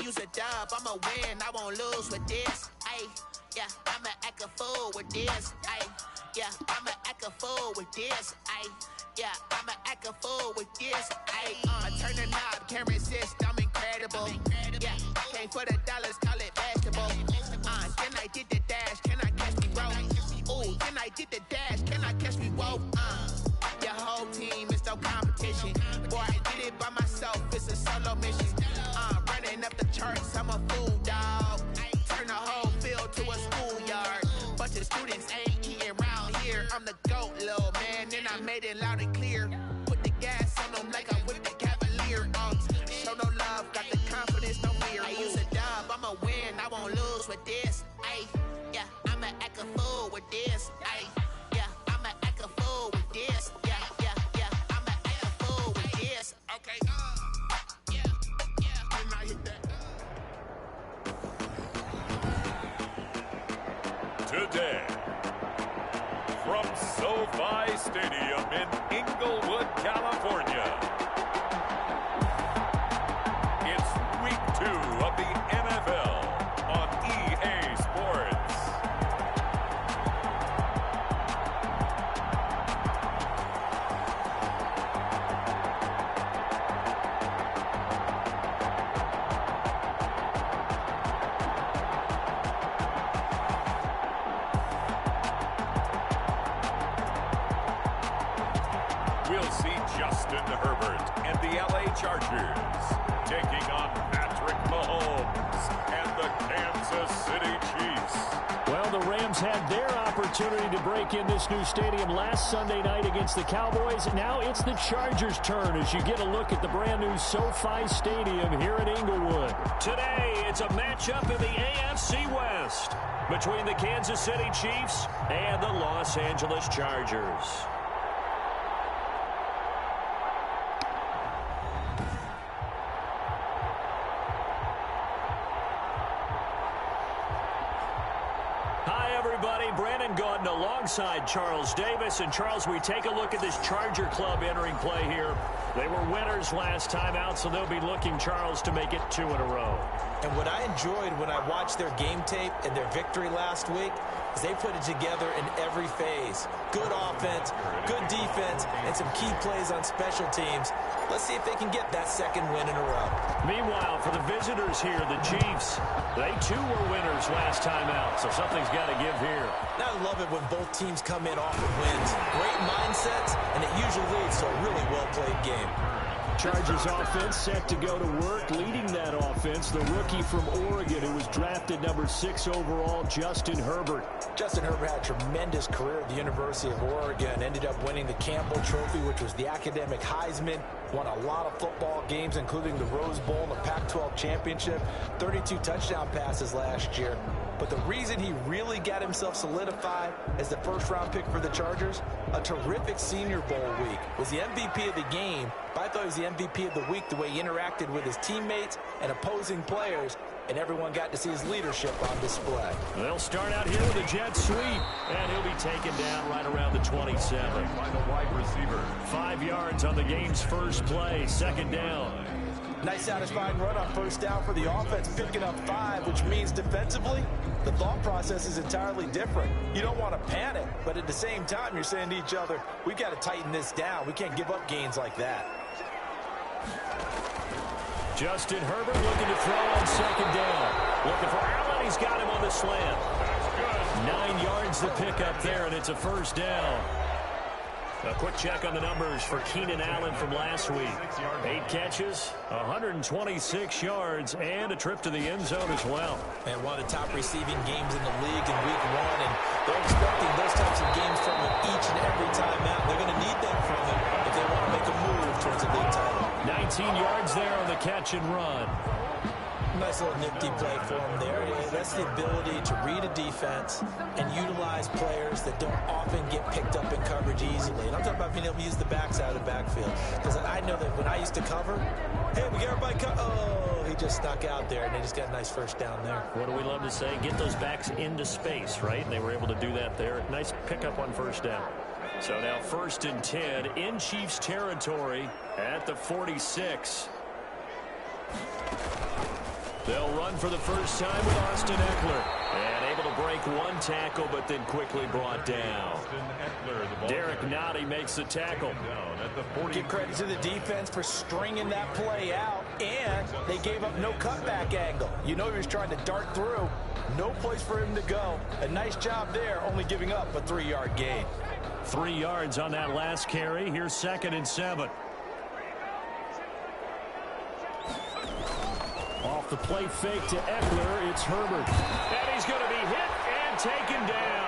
use a dub, I'ma win, I won't lose with this. Ay, yeah, I'ma act a fool with this. Ay, yeah, I'ma act a fool with this. Ay, yeah, I'ma act a fool with this. Ay, turn the knob, can't resist, I'm incredible. Yeah, came for the dollars, call it basketball. Then I did the dash, can I catch me roll? Ooh, then I did the dash, can I catch me roll? Your whole team is no competition. Boy, I did it by myself, it's a solo mission. Running up the charts, I'm a fool, dog. Turn the whole field to a schoolyard. Bunch of students ain't eating round here. I'm the GOAT, little man, and I made it loud and clear. Put the gas on them like I'm with the Cavalier. Show no love, got the confidence, no fear. I use a dub, I'ma win, I won't lose with this. Ay, yeah, I'ma act a fool with this. Ay, yeah, I'ma act a fool with this. Yeah, yeah, yeah, I'ma act a fool with this. Okay, yeah, yeah, can I hit that? Today, from SoFi Stadium in Inglewood, California, it's week 2 of the NFL on EA Sports. We'll see Justin Herbert and the LA Chargers taking on Patrick Mahomes and the Kansas City Chiefs. Well, the Rams had their opportunity to break in this new stadium last Sunday night against the Cowboys. Now it's the Chargers' turn as you get a look at the brand new SoFi Stadium here in Inglewood. Today, it's a matchup in the AFC West between the Kansas City Chiefs and the Los Angeles Chargers. Alongside Charles Davis. And Charles, we take a look at this Charger club entering play here. They were winners last time out, so they'll be looking, Charles, to make it 2 in a row. And what I enjoyed when I watched their game tape and their victory last week is they put it together in every phase. Good offense, good defense, and some key plays on special teams. Let's see if they can get that second win in a row. Meanwhile, for the visitors here, the Chiefs, they too were winners last time out, so something's got to give here. Now I love it when both teams come in off of wins. Great mindsets, and it usually leads to a really well-played game. Chargers offense set to go to work. Leading that offense, the rookie from Oregon who was drafted number 6 overall, Justin Herbert. Justin Herbert had a tremendous career at the University of Oregon. Ended up winning the Campbell Trophy, which was the academic Heisman. Won a lot of football games, including the Rose Bowl and the Pac-12 Championship. 32 touchdown passes last year. But the reason he really got himself solidified as the first-round pick for the Chargers, a terrific Senior Bowl week. Was the MVP of the game, but I thought he was the MVP of the week the way he interacted with his teammates and opposing players, and everyone got to see his leadership on display. They'll start out here with a jet sweep, and he'll be taken down right around the 27. By the wide receiver. 5 yards on the game's first play, second down. Nice satisfying run on first down for the offense, picking up 5, which means defensively, the thought process is entirely different. You don't want to panic, but at the same time, you're saying to each other, we got to tighten this down. We can't give up gains like that. Justin Herbert looking to throw on second down. Looking for Allen. He's got him on the slant. 9 yards to pick up there, and it's a first down. A quick check on the numbers for Keenan Allen from last week. 8 catches, 126 yards, and a trip to the end zone as well. And one of the top receiving games in the league in week 1, and they're expecting those types of games from him each and every time out. They're going to need that from him if they want to make a move towards a league title. 19 yards there on the catch and run. Nice little nifty play for him there. That's the ability to read a defense and utilize players that don't often get picked up in coverage easily. And I'm talking about being able to use the backside of the backfield. Because I know that when I used to cover, hey, we got everybody oh, he just snuck out there, and they just got a nice first down there. What do we love to say? Get those backs into space, right? And they were able to do that there. Nice pickup on first down. So now 1st and 10 in Chiefs territory at the 46. They'll run for the first time with Austin Eckler. And able to break one tackle, but then quickly brought down. Derek Nottie makes the tackle. Give credit to the defense for stringing that play out, and they gave up no cutback angle. You know he was trying to dart through. No place for him to go. A nice job there, only giving up a 3-yard gain. 3 yards on that last carry. Here's 2nd and 7. Off the play fake to Eckler, it's Herbert. And he's going to be hit and taken down.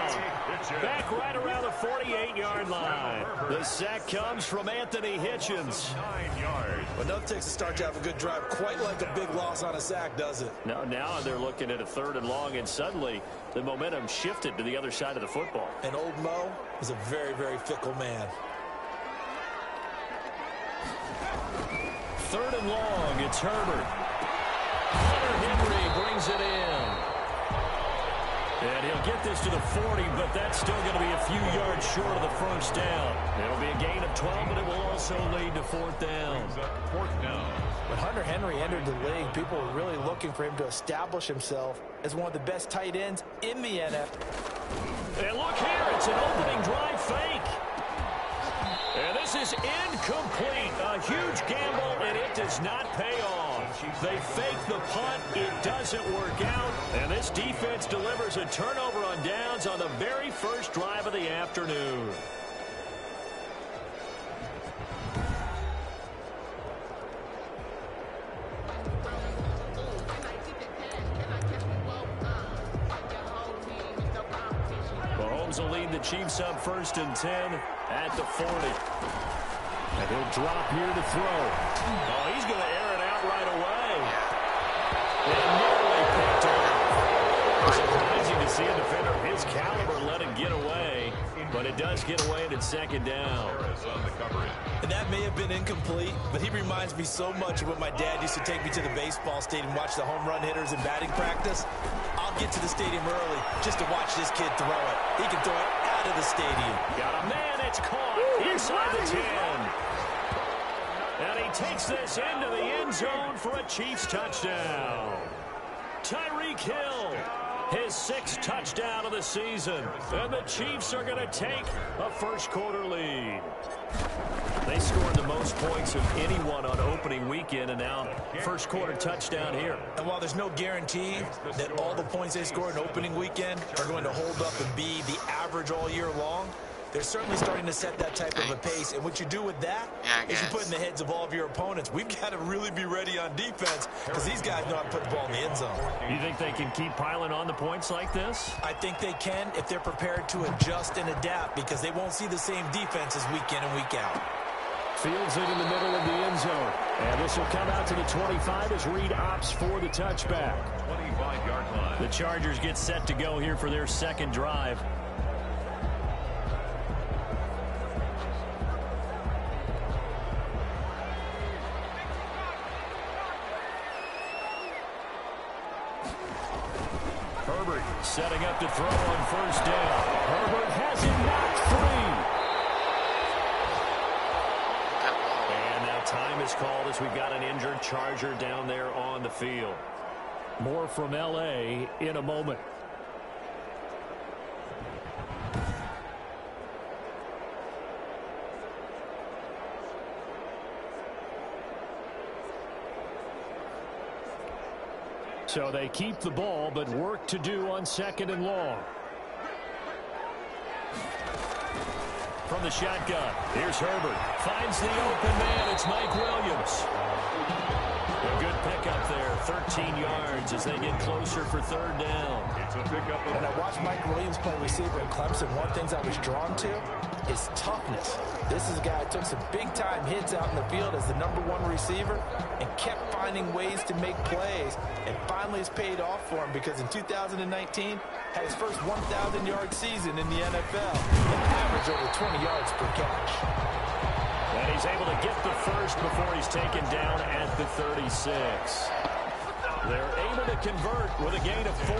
Back right around the 48-yard line. The sack comes from Anthony Hitchens. 9 yards. But nothing takes a start to have a good drive quite like a big loss on a sack, does it? Now they're looking at a 3rd and long, and suddenly the momentum shifted to the other side of the football. And old Mo is a very, very fickle man. 3rd and long, it's Herbert. Hunter Henry brings it in. And he'll get this to the 40, but that's still going to be a few yards short of the first down. It'll be a gain of 12, but it will also lead to 4th down. When Hunter Henry entered the league, people were really looking for him to establish himself as one of the best tight ends in the NFL. And look here, it's an opening drive fake. And this is incomplete. A huge gamble, and it does not pay off. They fake the punt. It doesn't work out. And this defense delivers a turnover on downs on the very first drive of the afternoon. Mahomes will lead the Chiefs up 1st and 10 at the 40. And he'll drop here to throw. Oh, he's going to air it out right away. And nearly picked off. Surprising to see a defender of his caliber let it get away. But it does get away, and it's 2nd down. And that may have been incomplete, but he reminds me so much of when my dad used to take me to the baseball stadium, watch the home run hitters in batting practice. I'll get to the stadium early just to watch this kid throw it. He can throw it out of the stadium. Got a man, it's caught inside the 10. And he takes this into the end zone for a Chiefs touchdown. Tyreek Hill, his 6th touchdown of the season. And the Chiefs are going to take a first-quarter lead. They scored the most points of anyone on opening weekend, and now first-quarter touchdown here. And while there's no guarantee that all the points they scored in opening weekend are going to hold up and be the average all year long, they're certainly starting to set that type of a pace. And what you do with that is you put in the heads of all of your opponents, we've got to really be ready on defense because these guys know how to put the ball in the end zone. You think they can keep piling on the points like this? I think they can if they're prepared to adjust and adapt because they won't see the same defenses week in and week out. Fields it in the middle of the end zone. And this will come out to the 25 as Reed opts for the touchback. 25-yard line. The Chargers get set to go here for their 2nd drive. Herbert setting up to throw on 1st down. Herbert has him knocked free. And now time is called as we've got an injured Charger down there on the field. More from L.A. in a moment. So they keep the ball, but work to do on 2nd and long. From the shotgun, here's Herbert. Finds the open man. It's Mike Williams. A good pickup there, 13 yards as they get closer for 3rd down. It's a pickup. When I watched Mike Williams play receiver in Clemson, one of the things I was drawn to is toughness. This is a guy who took some big-time hits out in the field as the #1 receiver and kept finding ways to make plays. And finally it's paid off for him because in 2019 had his first 1,000-yard season in the NFL and averaged over 20 yards per catch. And he's able to get the first before he's taken down at the 36. They're able to convert with a gain of 4.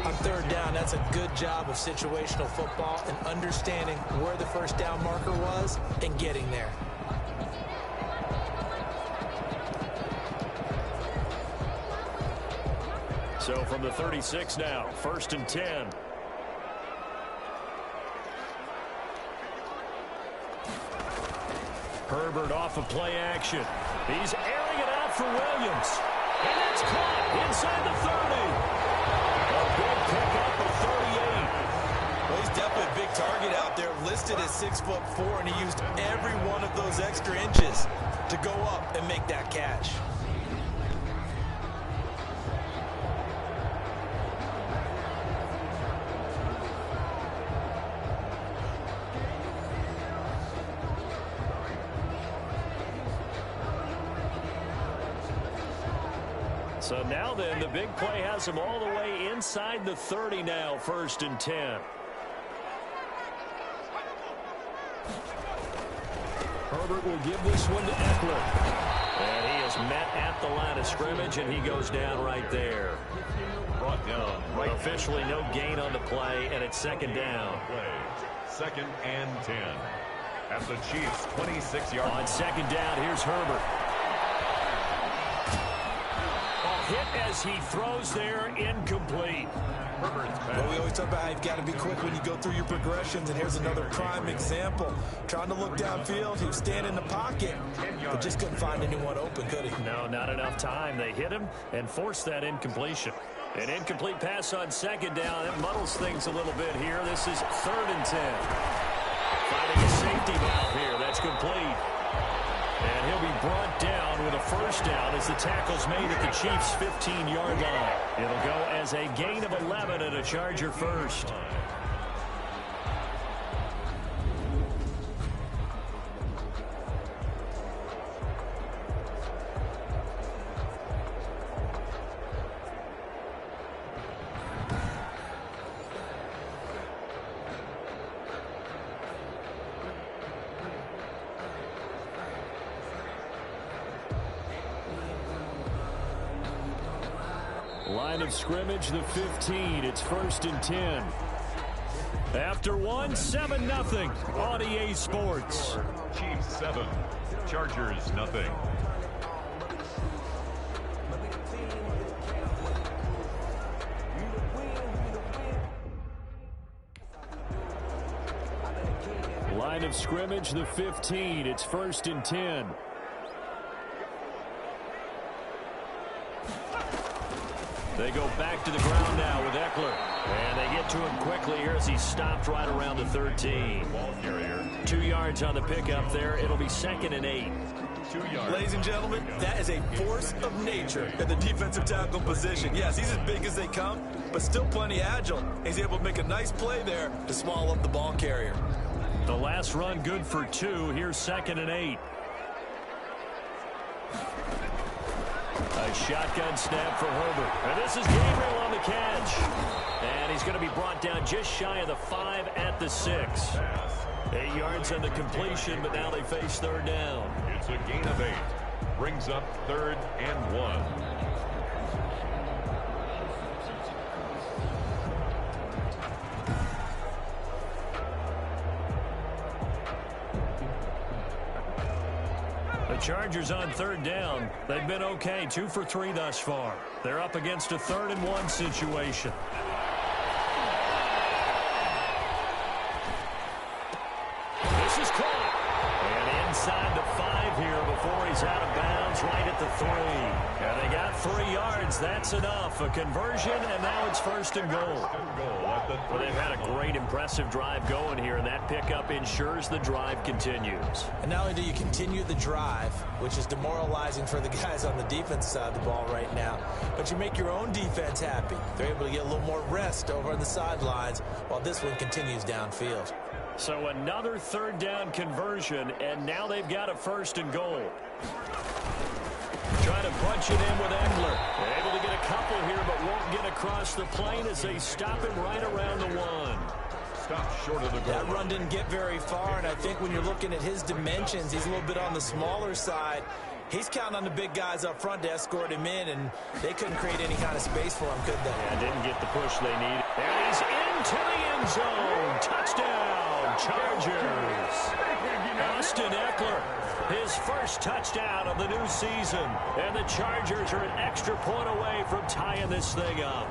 On 3rd down, that's a good job of situational football and understanding where the first down marker was and getting there. So from the 36 now, 1st and 10. Herbert off of play action. He's airing it out for Williams. And it's caught inside the 30. A big pickup of 38. Well, he's definitely a big target out there, listed as 6'4", and he used every one of those extra inches to go up and make that catch. So now then, the big play has him all the way inside the 30 now, 1st and 10. Herbert will give this one to Eckler. And he is met at the line of scrimmage, and he goes down right there. Brought down. Officially no gain on the play, and it's 2nd down. 2nd and 10. At the Chiefs' 26-yard line. On 2nd down, here's Herbert. Hit as he throws there, incomplete. Well, we always talk about how you've got to be quick when you go through your progressions, and here's another prime example. Trying to look downfield, he was standing in the pocket, but just couldn't find anyone open, could he? No, not enough time. They hit him and forced that incompletion. An incomplete pass on 2nd down. That muddles things a little bit here. This is 3rd and 10. Finding a safety valve here. That's complete. And he'll be brought down with a 1st down as the tackle's made at the Chiefs' 15-yard line. It'll go as a gain of 11 and a Charger first. Line of scrimmage, the 15. It's 1st and 10. After one, 7-0 on EA Sports. Chiefs 7, Chargers nothing. Line of scrimmage, the 15. It's 1st and 10. They go back to the ground now with Eckler. And they get to him quickly here as he stopped right around the 13. Ball carrier. 2 yards on the pickup there. It'll be 2nd and 8. 2 yards. Ladies and gentlemen, that is a force of nature at the defensive tackle position. Yes, he's as big as they come, but still plenty agile. He's able to make a nice play there to swallow up the ball carrier. The last run good for 2. Here's 2nd and 8. A shotgun snap for Herbert. And this is Gabriel on the catch. And he's going to be brought down just shy of the 5 at the 6. 8 yards on the completion, but now they face 3rd down. It's a gain of 8. Brings up 3rd and 1. The Chargers on 3rd down. They've been okay, 2 for 3 thus far. They're up against a 3rd and 1 situation. This is caught. And inside the 5 here before he's out of bounds right at the 3. And they got 3 yards. That's enough. A conversion, and now it's 1st and goal. Well, they've had a great, impressive drive going here, and that pickup ensures the drive continues. And not only do you continue the drive, which is demoralizing for the guys on the defense side of the ball right now, but you make your own defense happy. They're able to get a little more rest over on the sidelines while this one continues downfield. So another 3rd down conversion, and now they've got a 1st and goal. Trying to punch it in with Eckler. Able to get a couple here, but won't get across the plane as they stop him right around the 1. Stop short of the goal. That run didn't get very far, and I think when you're looking at his dimensions, he's a little bit on the smaller side. He's counting on the big guys up front to escort him in, and they couldn't create any kind of space for him, could they? Yeah, didn't get the push they needed. And he's into the end zone. Touchdown, Chargers. Austin Eckler, his first touchdown of the new season. And the Chargers are an extra point away from tying this thing up.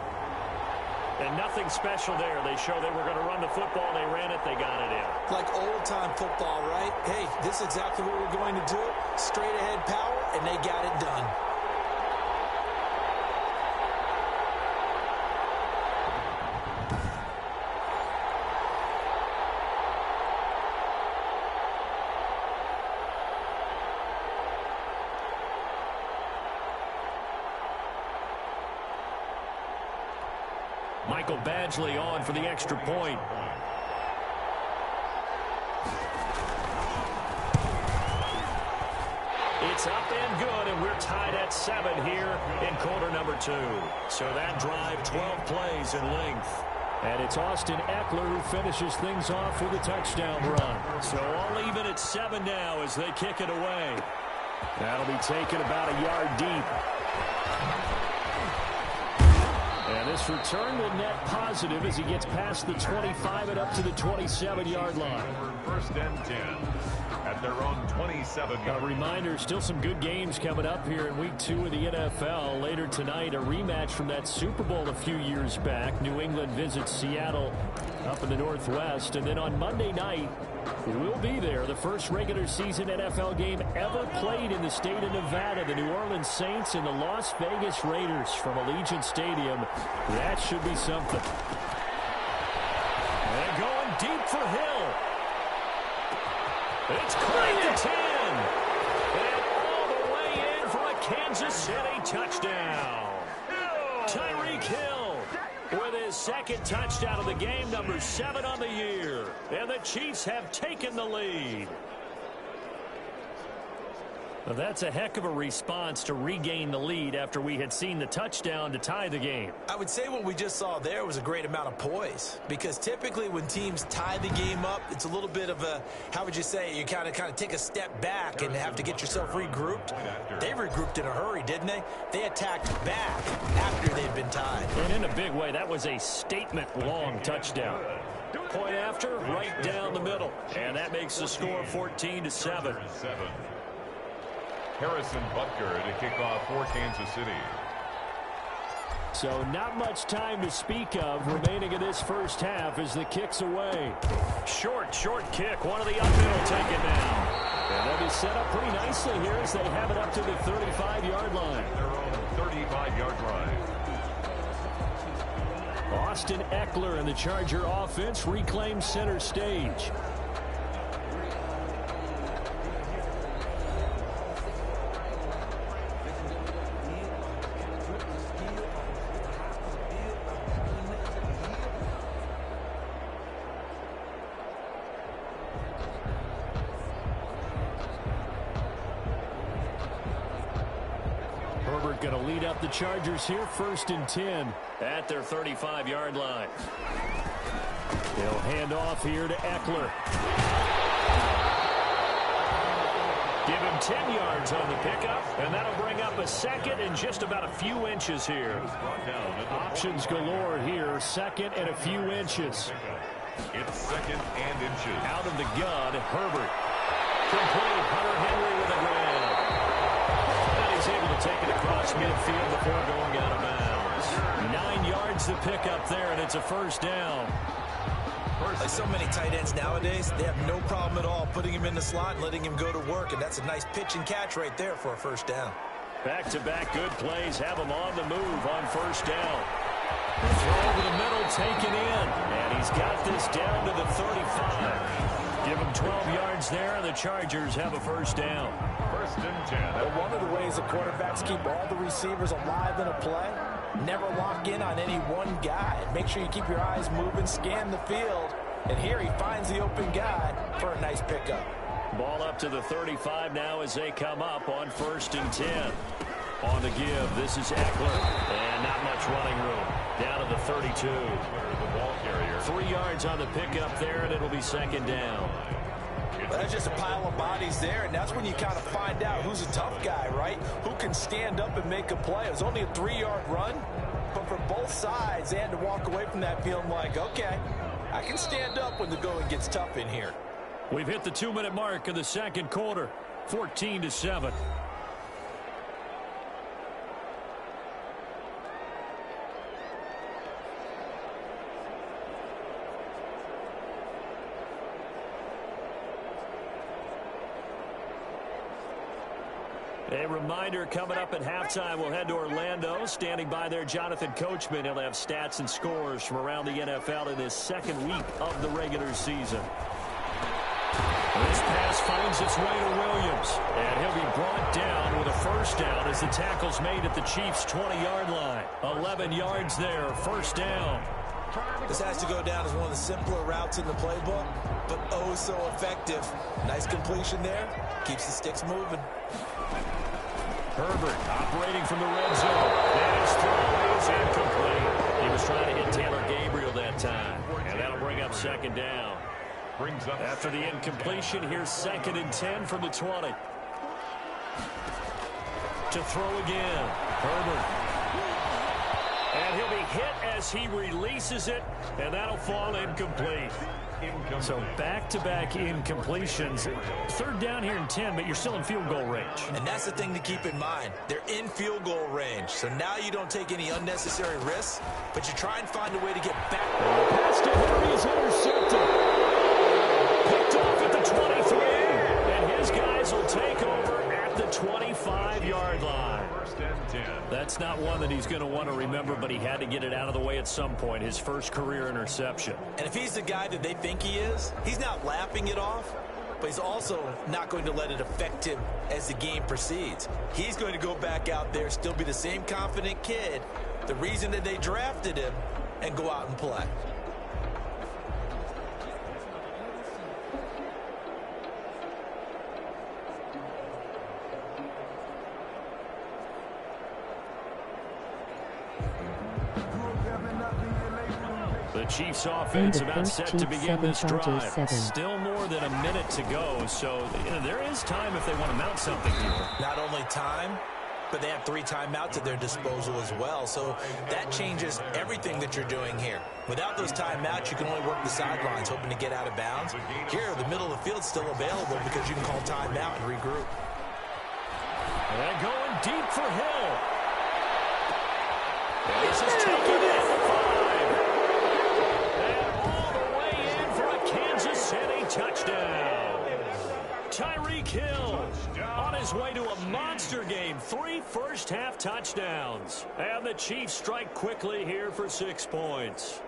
And nothing special there. They showed they were going to run the football. They ran it. They got it in. Like old-time football, right? Hey, this is exactly what we're going to do. Straight-ahead power, and they got it done. Michael Badgley on for the extra point. It's up and good, and we're tied at 7 here in quarter number 2. So that drive, 12 plays in length. And it's Austin Eckler who finishes things off with a touchdown run. So all even at 7 now as they kick it away. That'll be taken about a yard deep. And this return will net positive as he gets past the 25 and up to the 27-yard line. First and 10 at their own 27. A reminder, still some good games coming up here in week 2 of the NFL. Later tonight, a rematch from that Super Bowl a few years back. New England visits Seattle up in the Northwest. And then on Monday night, we'll be there. The first regular season NFL game ever played in the state of Nevada. The New Orleans Saints and the Las Vegas Raiders from Allegiant Stadium. That should be something. And going deep for Hill. It's caught to 10. And all the way in for a Kansas City touchdown. Tyreek Hill with his second touchdown of the game, number 7 on the year. And the Chiefs have taken the lead. Well, that's a heck of a response to regain the lead after we had seen the touchdown to tie the game. I would say what we just saw there was a great amount of poise, because typically when teams tie the game up, it's a little bit of a, how would you say, you kind of take a step back and have to get yourself regrouped. They regrouped in a hurry, didn't they? They attacked back after they'd been tied. And in a big way, that was a statement-long touchdown. Point after, right down the middle. And that makes the score 14-7. Harrison Butker to kick off for Kansas City. So not much time to speak of remaining in this first half as the kick's away. Short kick. One of the up middle taken now. And they'll be set up pretty nicely here as they have it up to the 35-yard line. Their own 35-yard line. Austin Eckler and the Charger offense reclaim center stage. Going to lead up the Chargers here, 1st and 10 at their 35-yard line. They'll hand off here to Eckler. Give him 10 yards on the pickup, and that'll bring up a second and just about a few inches here. Options galore here, second and a few inches. It's second and inches. Out of the gun, Herbert. Complete. Hunter Henry with a grab. He's able to take it across midfield before going out of bounds. 9 yards to pick up there, and it's a first down. Like so many tight ends nowadays, they have no problem at all putting him in the slot and letting him go to work, and that's a nice pitch and catch right there for a first down. Back-to-back good plays have him on the move on first down. The throw over the middle taken in, and he's got this down to the 35. Give him 12 yards there, and the Chargers have a first down. 1st and 10. Well, one of the ways the quarterbacks keep all the receivers alive in a play, never lock in on any one guy. Make sure you keep your eyes moving, scan the field, and here he finds the open guy for a nice pickup. Ball up to the 35 now as they come up on 1st and 10. On the give, this is Eckler, and not much running room. Down to the 32. The ball carrier. 3 yards on the pickup there, and it'll be second down. That's just a pile of bodies there, and that's when you kind of find out who's a tough guy, right? Who can stand up and make a play. It was only a 3-yard run, but for both sides, they had to walk away from that feeling like, okay, I can stand up when the going gets tough in here. We've hit the 2-minute mark of the second quarter, 14-7. A reminder, coming up at halftime, we'll head to Orlando. Standing by there, Jonathan Coachman. He'll have stats and scores from around the NFL in his second week of the regular season. This pass finds its way to Williams, and he'll be brought down with a first down as the tackle's made at the Chiefs' 20-yard line. 11 yards there, first down. This has to go down as one of the simpler routes in the playbook, but oh so effective. Nice completion there. Keeps the sticks moving. Herbert operating from the red zone. And his throw is incomplete. He was trying to hit Taylor Gabriel that time. And that'll bring up second down. After the incompletion, here's 2nd and 10 from the 20. To throw again. Herbert. And he'll be hit as he releases it. And that'll fall incomplete. So back-to-back incompletions. 3rd down here and 10, but you're still in field goal range. And that's the thing to keep in mind. They're in field goal range. So now you don't take any unnecessary risks, but you try and find a way to get back. Pass to Henry is intercepted. Picked off at the 23. And his guys will take over at the 25-yard line. That's not one that he's going to want to remember, but he had to get it out of the way at some point, his first career interception. And if he's the guy that they think he is, he's not laughing it off, but he's also not going to let it affect him as the game proceeds. He's going to go back out there, still be the same confident kid, the reason that they drafted him, and go out and play. The Chiefs offense about set to begin this drive. Still more than a minute to go, so there is time if they want to mount something here. Not only time, but they have 3 timeouts at their disposal as well, so that changes everything that you're doing here. Without those timeouts, you can only work the sidelines, hoping to get out of bounds. Here, the middle of the field's still available because you can call timeout and regroup. And going deep for Hill. And this is taken at the 5. City touchdown. Tyreek Hill on his way to a monster game. 3 first-half touchdowns. And the Chiefs strike quickly here for 6 points.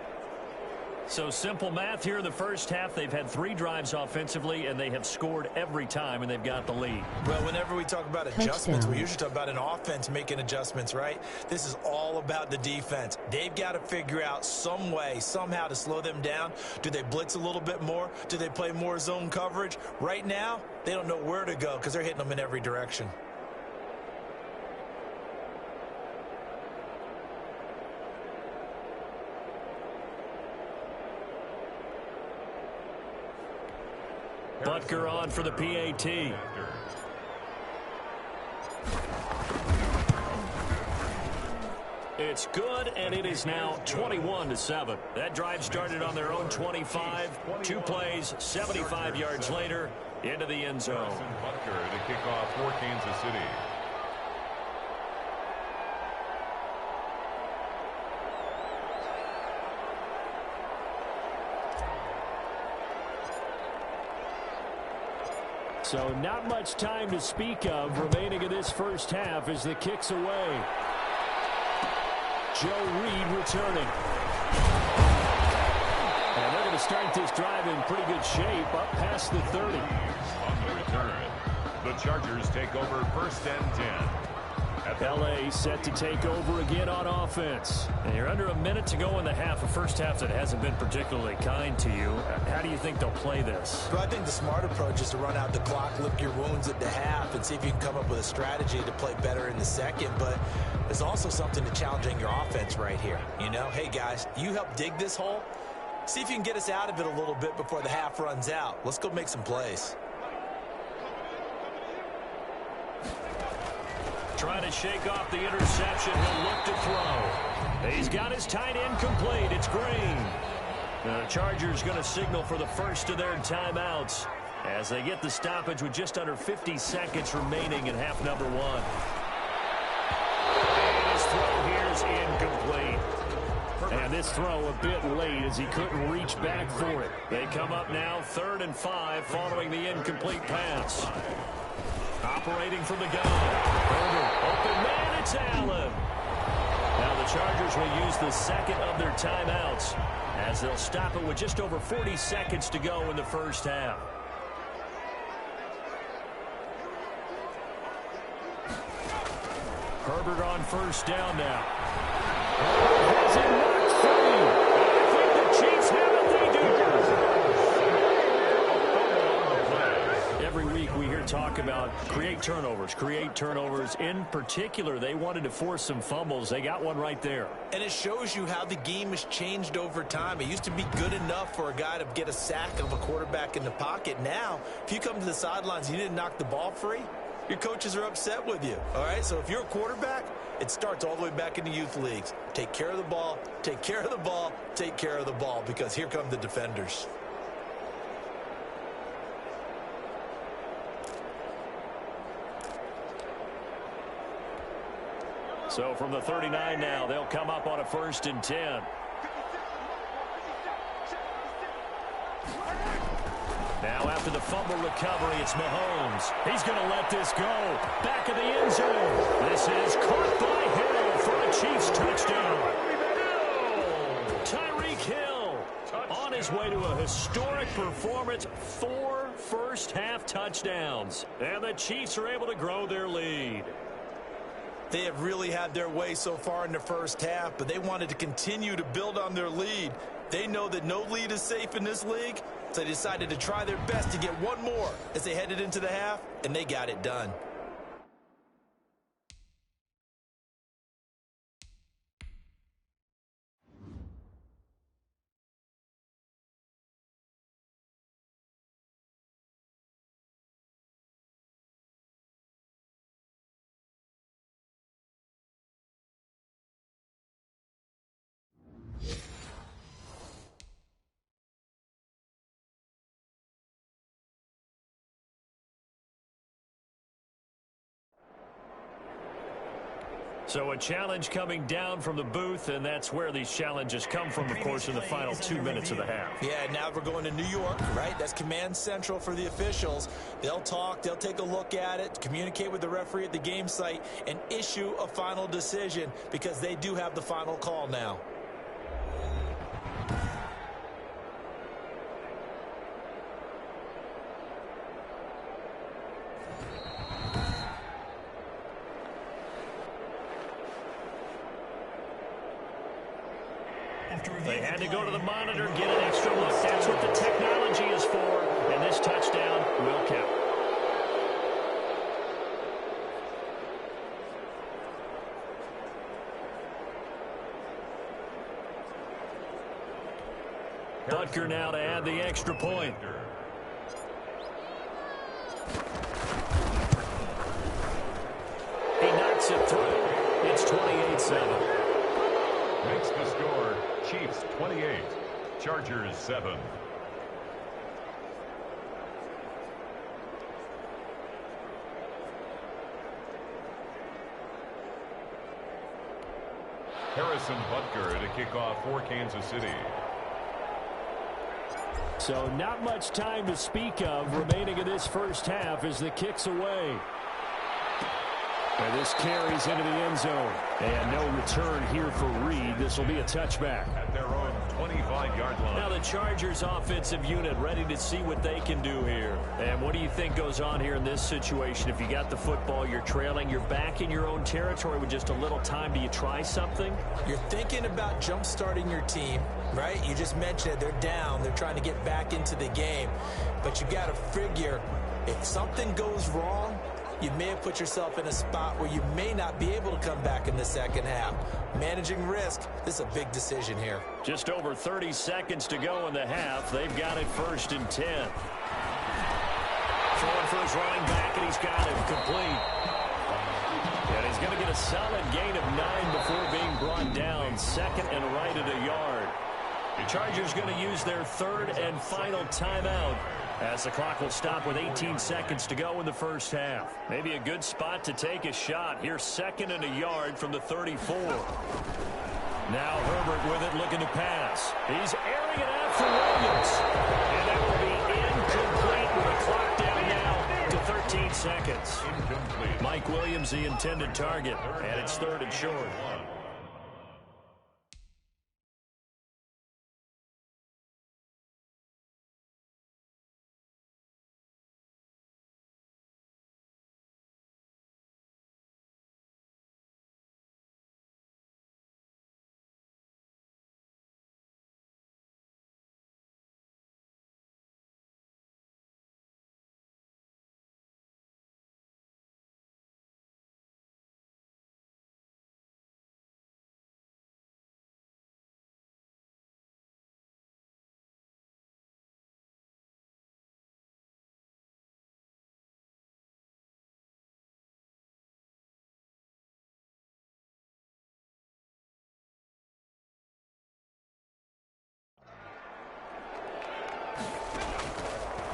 So simple math here in the first half. They've had 3 drives offensively, and they have scored every time, and they've got the lead. Well, whenever we talk about adjustments, we usually talk about an offense making adjustments, right? This is all about the defense. They've got to figure out some way, somehow to slow them down. Do they blitz a little bit more? Do they play more zone coverage? Right now, they don't know where to go because they're hitting them in every direction. Butker on for the PAT. It's good, and it is now 21-7. That drive started on their own 25. 2 plays, 75 yards later, into the end zone. Butker to kick off for Kansas City. So not much time to speak of remaining in this first half as the kick's away. Joe Reed returning. And they're going to start this drive in pretty good shape up past the 30. On the return, the Chargers take over 1st and 10. L.A. set to take over again on offense. And you're under a minute to go in the half, a first half that hasn't been particularly kind to you. How do you think they'll play this? Well, I think the smart approach is to run out the clock, lick your wounds at the half, and see if you can come up with a strategy to play better in the second. But there's also something to challenging your offense right here. You know, hey, guys, you help dig this hole. See if you can get us out of it a little bit before the half runs out. Let's go make some plays. trying to shake off the interception. He'll look to throw. He's got his tight end complete. It's Green. The Chargers going to signal for the first of their timeouts as they get the stoppage with just under 50 seconds remaining in half number one. And his throw here is incomplete. And this throw a bit late as he couldn't reach back for it. They come up now 3rd and 5 following the incomplete pass. Operating from the gun. Open man, it's Allen. Now the Chargers will use the second of their timeouts as they'll stop it with just over 40 seconds to go in the first half. Herbert on first down now. Has it knocked free. I think the Chiefs have it. They do. Every week we hear talk about create turnovers. In particular, they wanted to force some fumbles. They got one right there. And it shows you how the game has changed over time. It used to be good enough for a guy to get a sack of a quarterback in the pocket. Now, if you come to the sidelines and you didn't knock the ball free, your coaches are upset with you. All right, so if you're a quarterback, it starts all the way back in the youth leagues. Take care of the ball, take care of the ball, take care of the ball, because here come the defenders. So from the 39 now, they'll come up on a 1st and 10. Now after the fumble recovery, it's Mahomes. He's going to let this go. Back of the end zone. This is caught by Hill for a Chiefs touchdown. Tyreek Hill on his way to a historic performance. 4 first-half touchdowns. And the Chiefs are able to grow their lead. They have really had their way so far in the first half, but they wanted to continue to build on their lead. They know that no lead is safe in this league, so they decided to try their best to get one more as they headed into the half, and they got it done. So a challenge coming down from the booth, and that's where these challenges come from, of course, in the final 2 minutes of the half. Yeah, now we're going to New York, right? That's command central for the officials. They'll talk, they'll take a look at it, communicate with the referee at the game site, and issue a final decision because they do have the final call now. They had to go to the monitor, get an extra look. That's what the technology is for, and this touchdown will count. Butker now to add the extra point. He knocks it through. It's 28-7. Makes the score Chiefs 28, Chargers 7. Harrison Butker to kick off for Kansas City. So not much time to speak of remaining in this first half as the kick's away. And this carries into the end zone. And no return here for Reed. This will be a touchback. At their own 25-yard line. Now the Chargers offensive unit ready to see what they can do here. And what do you think goes on here in this situation? If you got the football, you're trailing, you're back in your own territory with just a little time. Do you try something? You're thinking about jump-starting your team, right? You just mentioned it. They're down. They're trying to get back into the game. But you got to figure if something goes wrong, you may have put yourself in a spot where you may not be able to come back in the second half. Managing risk, this is a big decision here. Just over 30 seconds to go in the half. They've got it 1st and 10. Throwing for his running back, and he's got it complete. And he's going to get a solid gain of 9 before being brought down. Second and right at a yard. The Chargers going to use their third and final timeout as the clock will stop with 18 seconds to go in the first half. Maybe a good spot to take a shot. Here's second and a yard from the 34. Now Herbert with it, looking to pass. He's airing it out for Williams. And that will be incomplete with the clock down now to 13 seconds. Incomplete. Mike Williams, the intended target, and it's third and short.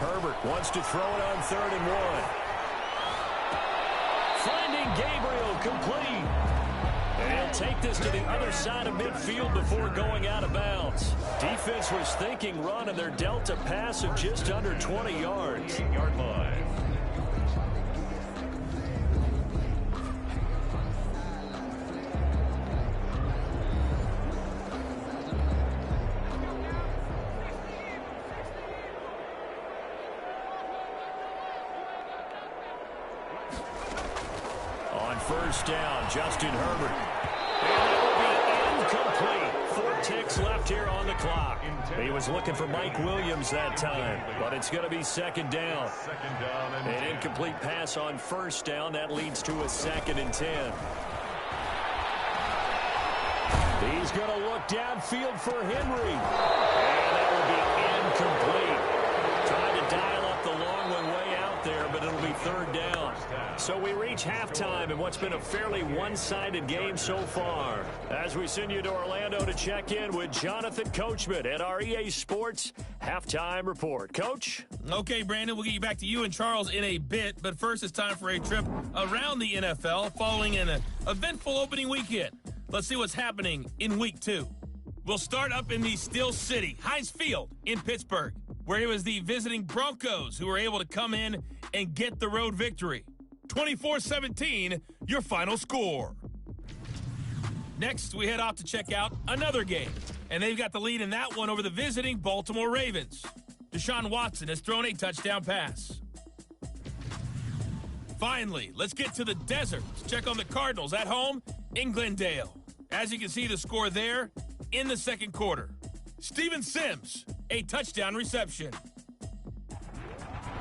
Herbert wants to throw it on 3rd and 1. Finding Gabriel complete. And he'll take this to the other side of midfield before going out of bounds. Defense was thinking run, and they're dealt a pass of just under 20 yards. 8-yard line. First down, Justin Herbert. And that will be incomplete. 4 ticks left here on the clock. He was looking for Mike Williams that time, but it's going to be second down. An incomplete pass on first down. That leads to a 2nd and 10. He's going to look downfield for Henry. And that will be incomplete. Trying to dial up the long one way out there, but it'll be 3rd down. So we reach halftime in what's been a fairly one-sided game so far. As we send you to Orlando to check in with Jonathan Coachman at our EA Sports Halftime Report. Coach? Okay, Brandon, we'll get you back to you and Charles in a bit. But first, it's time for a trip around the NFL following an eventful opening weekend. Let's see what's happening in Week 2. We'll start up in the Steel City, Heinz Field in Pittsburgh, where it was the visiting Broncos who were able to come in and get the road victory. 24-17, your final score. Next, we head off to check out another game, and they've got the lead in that one over the visiting Baltimore Ravens. Deshaun Watson has thrown a touchdown pass. Finally, let's get to the desert to check on the Cardinals at home in Glendale. As you can see the score there in the second quarter. Steven Sims, a touchdown reception.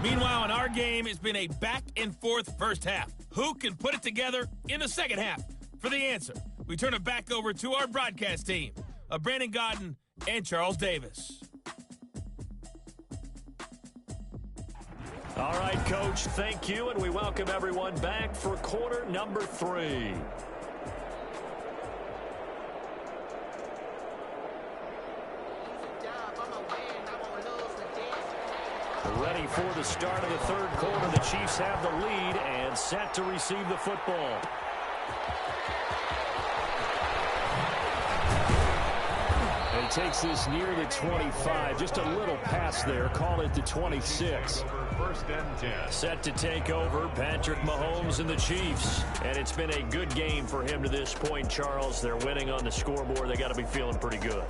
Meanwhile, in our game, it's been a back-and-forth first half. Who can put it together in the second half? For the answer, we turn it back over to our broadcast team of Brandon Godden and Charles Davis. All right, Coach, thank you, and we welcome everyone back for quarter number 3. Ready for the start of the third quarter. The Chiefs have the lead and set to receive the football. And he takes this near the 25. Just a little pass there. Call it the 26. First and 10. Set to take over, Patrick Mahomes and the Chiefs. And it's been a good game for him to this point, Charles. They're winning on the scoreboard. They got to be feeling pretty good.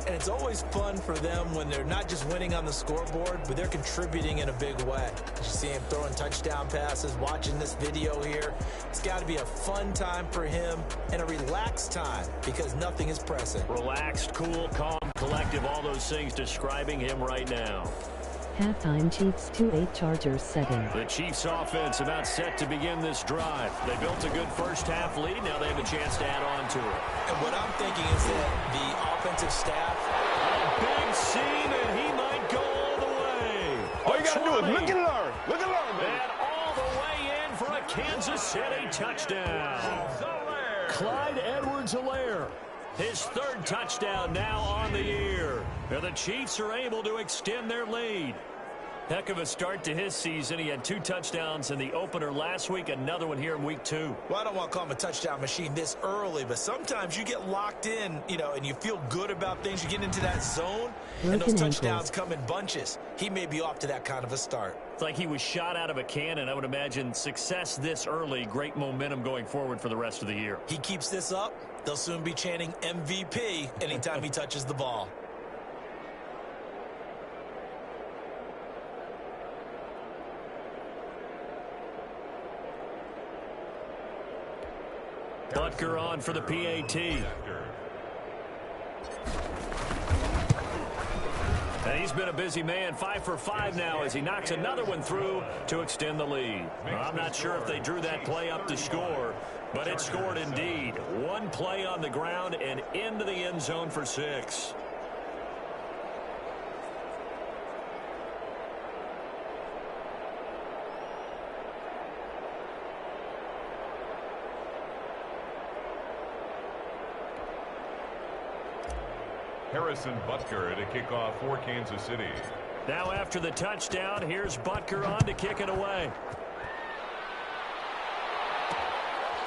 And it's always fun for them when they're not just winning on the scoreboard, but they're contributing in a big way. You see him throwing touchdown passes, watching this video here. It's got to be a fun time for him and a relaxed time because nothing is pressing. Relaxed, cool, calm, collective, all those things describing him right now. Halftime, Chiefs 2-8, Chargers 7. The Chiefs offense about set to begin this drive. They built a good first half lead. Now they have a chance to add on to it. And what I'm thinking is that the offensive staff. A big seam, and he might go all the way. All you got to do is look and learn. Look and learn, baby. And all the way in for a Kansas City touchdown. Clyde Edwards-Helaire. His third touchdown now on the year. And the Chiefs are able to extend their lead. Heck of a start to his season. He had 2 touchdowns in the opener last week, another one here in week 2. Well, I don't want to call him a touchdown machine this early, but sometimes you get locked in, and you feel good about things. You get into that zone, and those touchdowns come in bunches. He may be off to that kind of a start. It's like he was shot out of a cannon. I would imagine success this early, great momentum going forward for the rest of the year. He keeps this up, they'll soon be chanting MVP anytime he touches the ball. Butker on for the PAT. And he's been a busy man, 5 for 5 now as he knocks another one through to extend the lead. I'm not sure if they drew that play up to score, but it scored indeed. One play on the ground and into the end zone for 6. Harrison Butker to kick off for Kansas City. Now after the touchdown, here's Butker on to kick it away.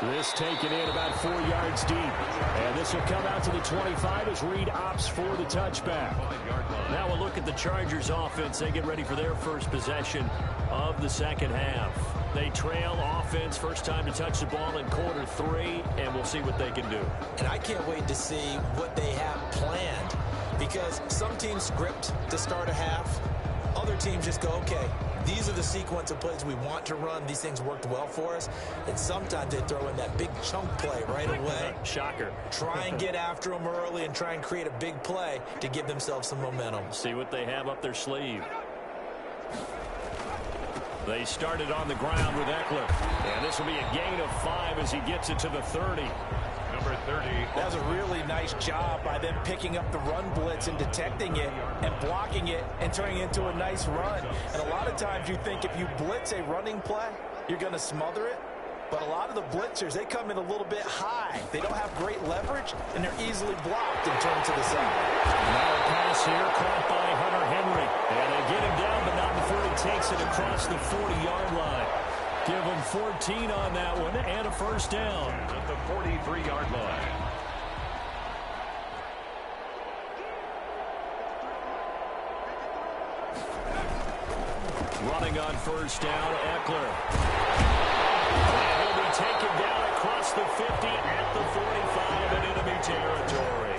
This taken in about 4 yards deep. And this will come out to the 25 as Reed opts for the touchback. Now we'll look at the Chargers offense. They get ready for their first possession of the second half. They trail offense, first time to touch the ball in quarter 3, and we'll see what they can do. And I can't wait to see what they have planned, because some teams script to start a half. Other teams just go, okay, these are the sequence of plays we want to run. These things worked well for us. And sometimes they throw in that big chunk play right away. Shocker. Try and get after them early and try and create a big play to give themselves some momentum. See what they have up their sleeve. They started on the ground with Eckler. And this will be a gain of 5 as he gets it to the 30. Number 30. That was a really nice job by them picking up the run blitz and detecting it and blocking it and turning it into a nice run. And a lot of times you think if you blitz a running play, you're going to smother it. But a lot of the blitzers, they come in a little bit high. They don't have great leverage, and they're easily blocked and turned to the side. Now a pass here caught by Hunter Henry. And they get him down, but not before he takes it across the 40-yard line. Give him 14 on that one and a first down. At the 43-yard line. Running on first down, Eckler. And he'll be taken down across the 50 at the 45 in enemy territory.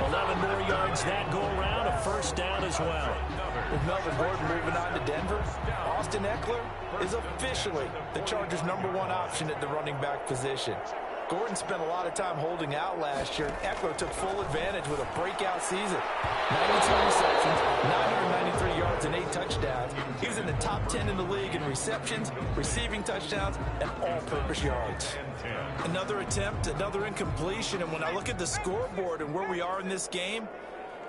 11 more yards that go around, a first down as well. With Melvin Gordon moving on to Denver, Austin Eckler is officially the Chargers' #1 option at the running back position. Gordon spent a lot of time holding out last year. Eckler took full advantage with a breakout season. 92 receptions, 993 yards, and 8 touchdowns. He was in the top 10 in the league in receptions, receiving touchdowns, and all-purpose yards. Another attempt, another incompletion, and when I look at the scoreboard and where we are in this game,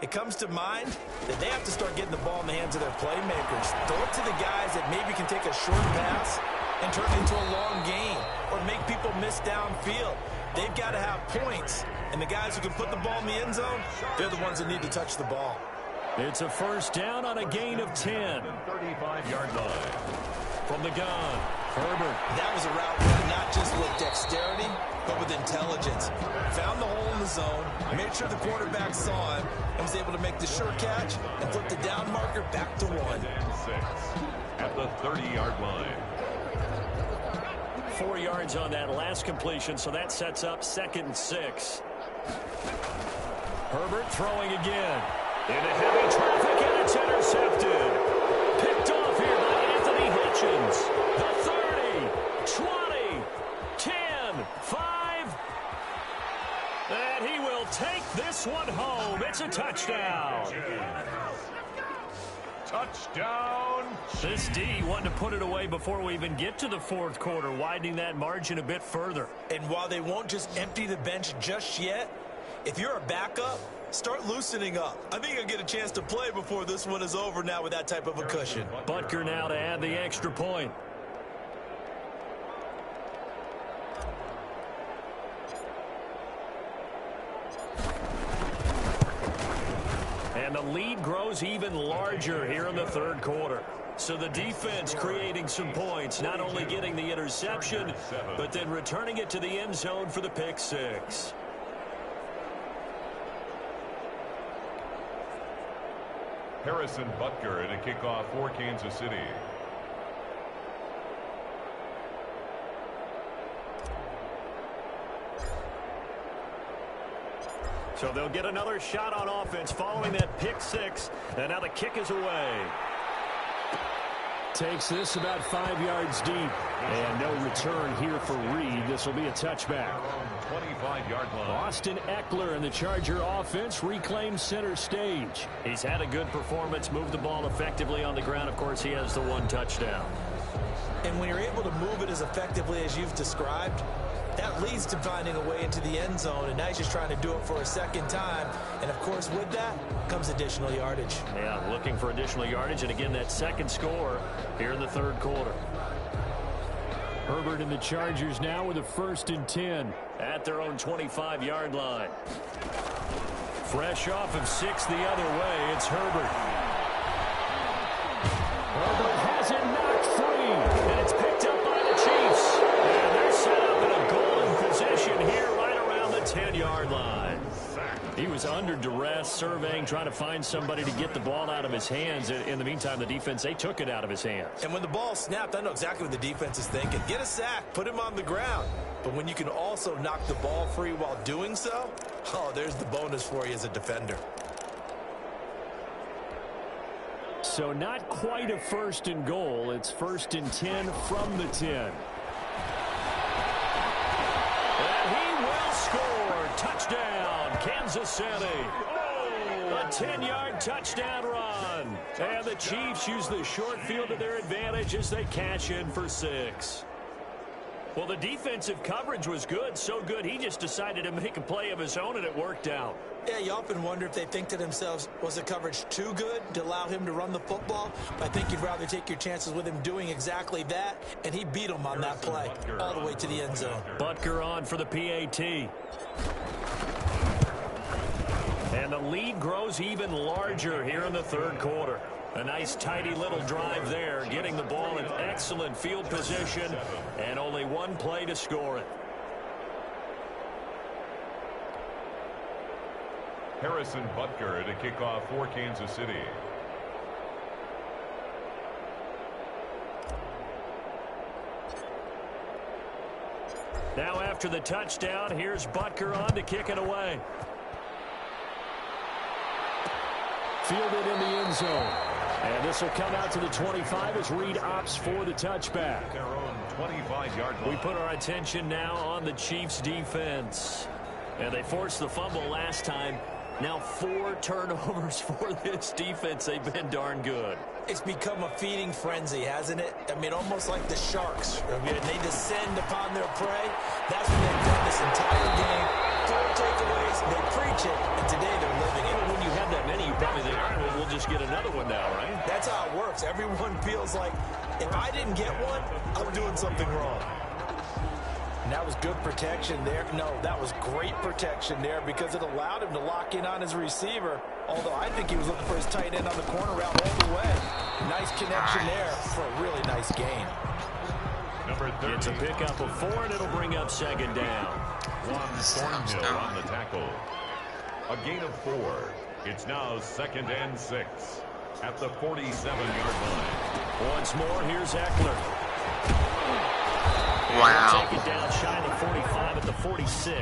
it comes to mind that they have to start getting the ball in the hands of their playmakers. Throw it to the guys that maybe can take a short pass and turn it into a long gain or make people miss downfield. They've got to have points, and the guys who can put the ball in the end zone, they're the ones that need to touch the ball. It's a first down on a gain of 10. 35-yard line. From the gun, Herbert. That was a route run not just with dexterity, but with intelligence. Found the hole in the zone, made sure the quarterback saw him, and was able to make the sure catch and flip the down marker back to 1. At the 30-yard line. 4 yards on that last completion, so that sets up 2nd and 6. Herbert throwing again. Into heavy traffic, and it's intercepted. Picked off here by Anthony Hitchens. The 30, 20, 10, 5. And he will take this one home. It's a touchdown. Touchdown. This D wanted to put it away before we even get to the 4th quarter, widening that margin a bit further. And while they won't just empty the bench just yet, if you're a backup, start loosening up. I think you'll get a chance to play before this one is over now with that type of a cushion. Butker now to add the extra point. And the lead grows even larger here in the third quarter. So the defense creating some points, not only getting the interception, but then returning it to the end zone for the pick six. Harrison Butker to kick off for Kansas City. So they'll get another shot on offense following that pick six. And now the kick is away. Takes this about 5 yards deep. And no return here for Reed. This will be a touchback. 25-yard line. Austin Eckler and the Charger offense reclaim center stage. He's had a good performance, moved the ball effectively on the ground. Of course, he has the one touchdown. And when you're able to move it as effectively as you've described, that leads to finding a way into the end zone, and now he's just trying to do it for a second time. And, of course, with that comes additional yardage. Yeah, looking for additional yardage, and again, that second score here in the third quarter. Herbert and the Chargers now with a 1st and 10. At their own 25-yard line. Fresh off of 6 the other way, it's Herbert. Herbert has it knocked free. And it's picked up by the Chiefs. And they're set up in a goal position here right around the 10-yard line. He was under duress, surveying, trying to find somebody to get the ball out of his hands. In the meantime, the defense, they took it out of his hands. And when the ball snapped, I know exactly what the defense is thinking. Get a sack, put him on the ground. But when you can also knock the ball free while doing so, oh, there's the bonus for you as a defender. So not quite a 1st and goal. It's 1st and 10 from the 10. And he will score. Touchdown, Kansas City. A 10-yard touchdown run. And the Chiefs use the short field to their advantage as they cash in for 6. Well, the defensive coverage was good, so good he just decided to make a play of his own, and it worked out. Yeah, you often wonder if they think to themselves, was the coverage too good to allow him to run the football? I think you'd rather take your chances with him doing exactly that, and he beat him on that play all the way to the end zone. Butker on for the PAT. And the lead grows even larger here in the third quarter. A nice, tidy little drive there, getting the ball in excellent field position, and only one play to score it. Harrison Butker to kick off for Kansas City. Now after the touchdown, here's Butker on to kick it away. Fielded in the end zone. And this will come out to the 25 as Reed opts for the touchback. Their own 25-yard line. We put our attention now on the Chiefs defense. And they forced the fumble last time. Now 4 turnovers for this defense. They've been darn good. It's become a feeding frenzy, hasn't it? I mean, almost like the Sharks. They descend upon their prey. That's what they've done this entire game. 4 takeaways, they preach it, and today they're living it. When you have that many, you probably think, all right, well, we'll just get another one now, right? That's how it works. Everyone feels like, if I didn't get one, I'm doing something wrong. And that was good protection there. No, that was great protection there because it allowed him to lock in on his receiver. Although I think he was looking for his tight end on the corner route all the way. Nice connection there for a really nice gain. Number 30. It's a pickup of 4, and it'll bring up second down. Thornhill on the tackle. A gain of 4. It's now 2nd and 6 at the 47-yard line. Once more, here's Eckler. Wow. Take it down shy of the 45 at the 46.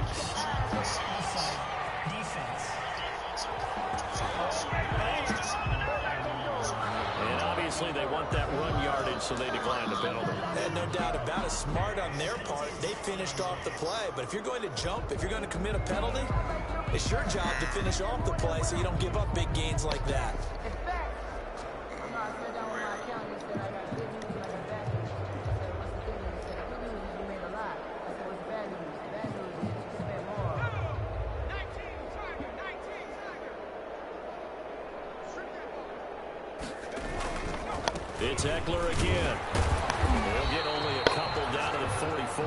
And obviously they want that run yardage, so they decline the penalty. And no doubt about it. Smart on their part. They finished off the play. But if you're going to jump, if you're going to commit a penalty, it's your job to finish off the play so you don't give up big gains like that. It's Eckler again. He'll get only a couple down to the 44.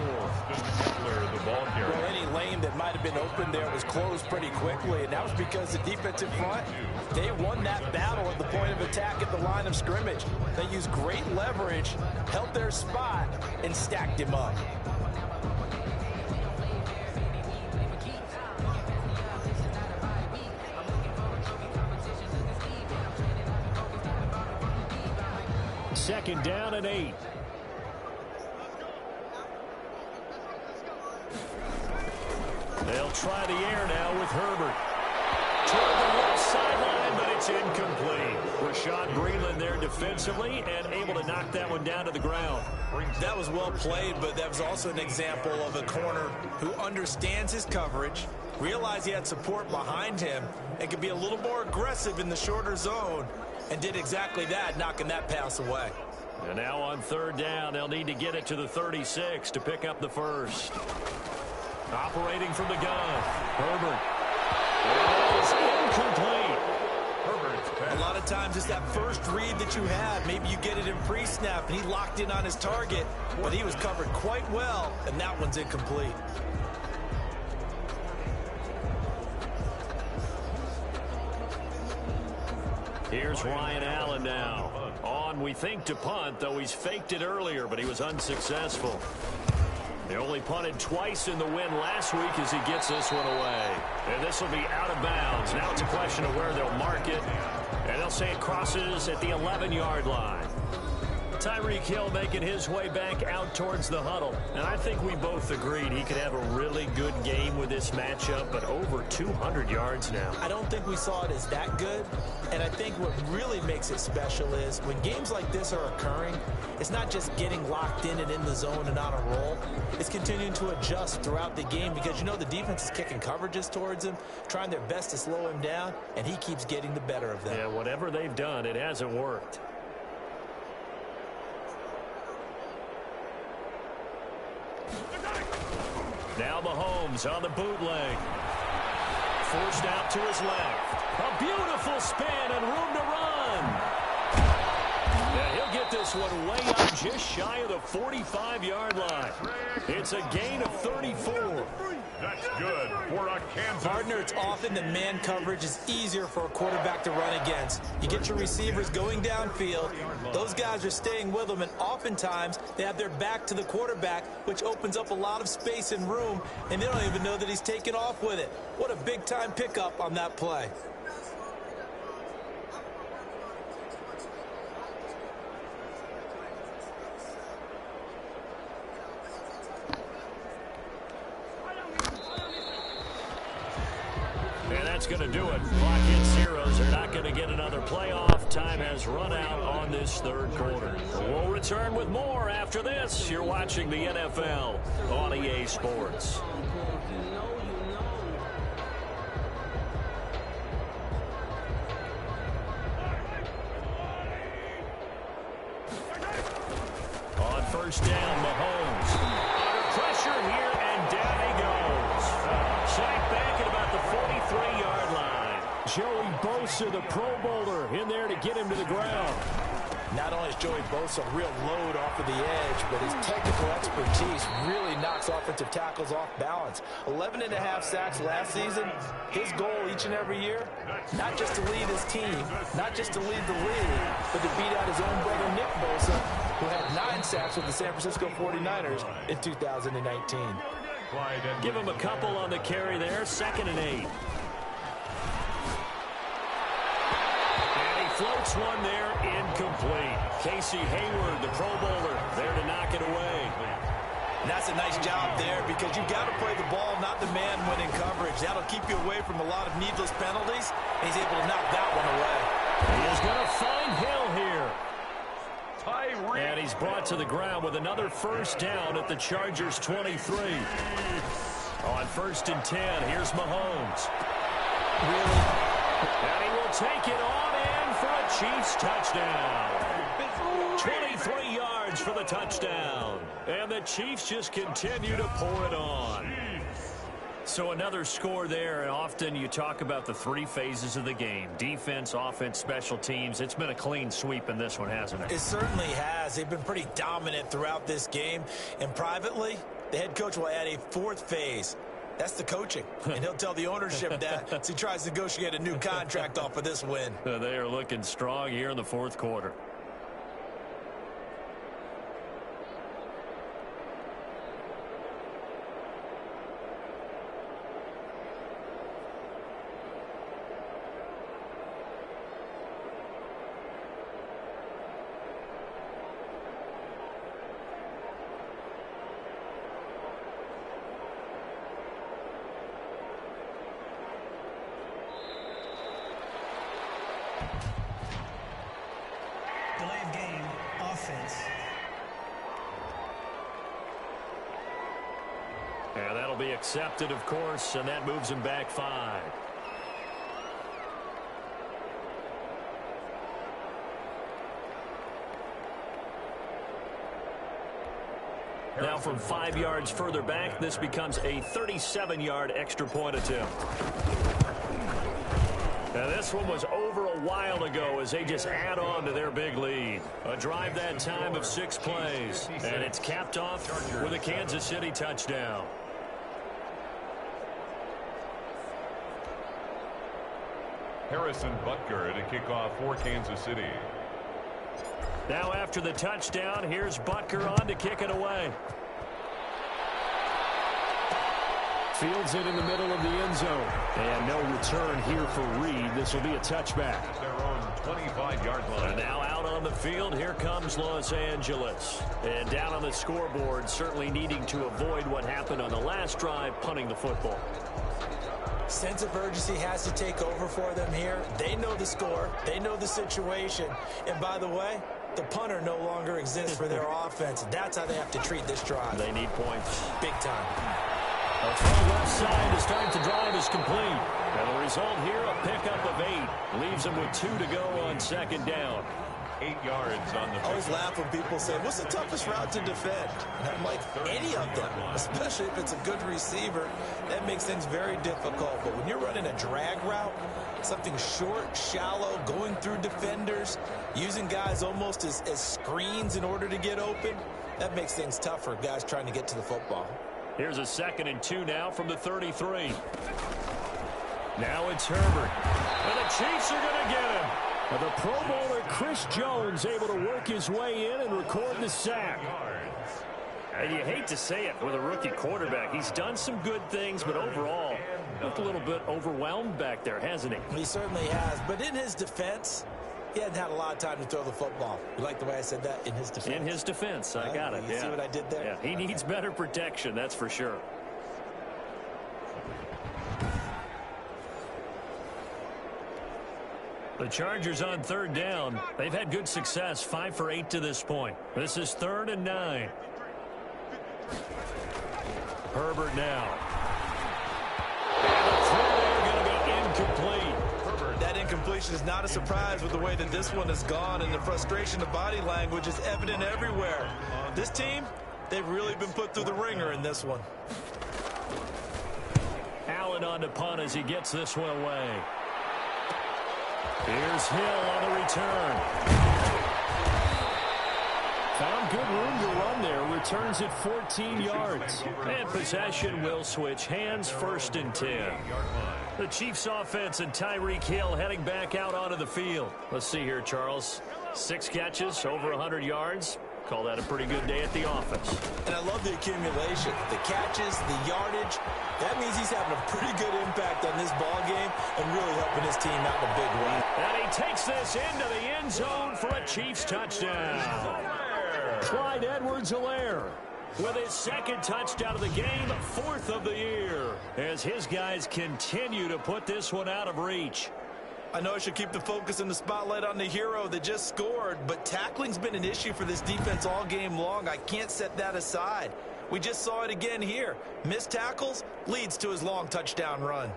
The ball carrier. Well, any lane that might have been open there was closed pretty quickly, and that was because the defensive front, they won that battle at the point of attack at the line of scrimmage. They used great leverage, held their spot, and stacked him up. Second down and 8. They'll try the air now with Herbert. Toward the left sideline, but it's incomplete. Rashad Breeland there defensively and able to knock that one down to the ground. That was well played, but that was also an example of a corner who understands his coverage, realized he had support behind him, and could be a little more aggressive in the shorter zone, and did exactly that, knocking that pass away. And now on third down, they'll need to get it to the 36 to pick up the first. Operating from the gun, Herbert. It is incomplete. A lot of times it's that first read that you have. Maybe you get it in pre-snap, and he locked in on his target, but he was covered quite well, and that one's incomplete. Here's Ryan Allen now. On, we think, to punt, though he's faked it earlier, but he was unsuccessful. They only punted twice in the win last week as he gets this one away. And this will be out of bounds. Now it's a question of where they'll mark it. And they'll say it crosses at the 11-yard line. Tyreek Hill making his way back out towards the huddle. And I think we both agreed he could have a really good game with this matchup, but over 200 yards now. I don't think we saw it as that good. And I think what really makes it special is when games like this are occurring, it's not just getting locked in and in the zone and on a roll. It's continuing to adjust throughout the game because, you know, the defense is kicking coverages towards him, trying their best to slow him down, and he keeps getting the better of them. Yeah, whatever they've done, it hasn't worked. Now Mahomes on the bootleg. Forced out to his left. A beautiful spin and room to run. Yeah, he'll get this one way up just shy of the 45-yard line. It's a gain of 34. That's good for a Kansas. Partner, it's often that man coverage is easier for a quarterback to run against. You get your receivers going downfield. Those guys are staying with them, and oftentimes they have their back to the quarterback, which opens up a lot of space and room, and they don't even know that he's taken off with it. What a big-time pickup on that play. And that's going to do it. Clock hits zeros. They're not going to get another playoff. Time has run out on this third quarter. We'll return with more after this. You're watching the NFL on EA Sports. On first down, Mahomes. Under pressure here, and down he goes. Sacked back at about the 43-yard line. Joey Bosa, the Pro Bowler, in there to get him to the ground. Not only is Joey Bosa a real load off of the edge, but his technical expertise really knocks offensive tackles off balance. 11.5 sacks last season. His goal each and every year, not just to lead his team, not just to lead the league, but to beat out his own brother Nick Bosa, who had 9 sacks with the San Francisco 49ers in 2019. Give him a couple on the carry there. 2nd and 8. Floats one there, incomplete. Casey Hayward, the Pro Bowler, there to knock it away. And that's a nice job there because you've got to play the ball, not the man when in coverage. That'll keep you away from a lot of needless penalties, and he's able to knock that one away. He is going to find Hill here. And he's brought to the ground with another first down at the Chargers' 23. On 1st and 10, here's Mahomes. Really? And he will take it on in for a Chiefs touchdown. 23 yards for the touchdown. And the Chiefs just continue to pour it on. So another score there, and often you talk about the three phases of the game. Defense, offense, special teams. It's been a clean sweep in this one, hasn't it? It certainly has. They've been pretty dominant throughout this game. And privately, the head coach will add a fourth phase. That's the coaching. And he'll tell the ownership that as he tries to negotiate a new contract off of this win. They are looking strong here in the fourth quarter. Delay of game, offense. And that'll be accepted, of course, and that moves him back 5. Now from 5 yards further back, this becomes a 37-yard extra point attempt. Now this one was over a while ago as they just add on to their big lead. A drive that time of 6 plays. And it's capped off with a Kansas City touchdown. Harrison Butker to kick off for Kansas City. Now after the touchdown, here's Butker on to kick it away. Fields it in the middle of the end zone. And no return here for Reed. This will be a touchback. Their own 25-yard line. And now out on the field, here comes Los Angeles. And down on the scoreboard, certainly needing to avoid what happened on the last drive, punting the football. Sense of urgency has to take over for them here. They know the score. They know the situation. And by the way, the punter no longer exists for their offense. That's how they have to treat this drive. They need points. Big time. A throw left side to start the drive is complete. And the result here, a pickup of 8. Leaves them with 2 to go on second down. 8 yards on the I always laugh when people say, what's the toughest route to defend? And I'm like, any of them, especially if it's a good receiver, that makes things very difficult. But when you're running a drag route, something short, shallow, going through defenders, using guys almost as screens in order to get open, that makes things tough for guys trying to get to the football. Here's a 2nd and 2 now from the 33. Now it's Herbert. And the Chiefs are going to get him. And the Pro Bowler Chris Jones able to work his way in and record the sack. And you hate to say it with a rookie quarterback. He's done some good things, but overall, looked a little bit overwhelmed back there, hasn't he? He certainly has. But in his defense, he hadn't had a lot of time to throw the football. You like the way I said that? In his defense. In his defense. I got it. You see what I did there? Yeah, he needs better protection, that's for sure. The Chargers on 3rd down. They've had good success, 5 for 8 to this point. This is 3rd and 9. Herbert now. And the throw there going to be incomplete. That incompletion is not a surprise with the way that this one has gone, and the frustration of body language is evident everywhere. This team, they've really been put through the ringer in this one. Allen on to punt as he gets this one away. Here's Hill on the return. Found good room to run there. Returns at 14 yards. And possession will switch hands, 1st and 10. The Chiefs offense and Tyreek Hill heading back out onto the field. Let's see here, Charles. 6 catches, over 100 yards. Call that a pretty good day at the office. And I love the accumulation, the catches, the yardage. That means he's having a pretty good impact on this ball game and really helping his team out in a big way. And he takes this into the end zone for a Chiefs touchdown. Clyde Edwards-Helaire with his 2nd touchdown of the game, 4th of the year, as his guys continue to put this one out of reach. I know I should keep the focus and the spotlight on the hero that just scored, but tackling's been an issue for this defense all game long. I can't set that aside. We just saw it again here. Missed tackles leads to his long touchdown run.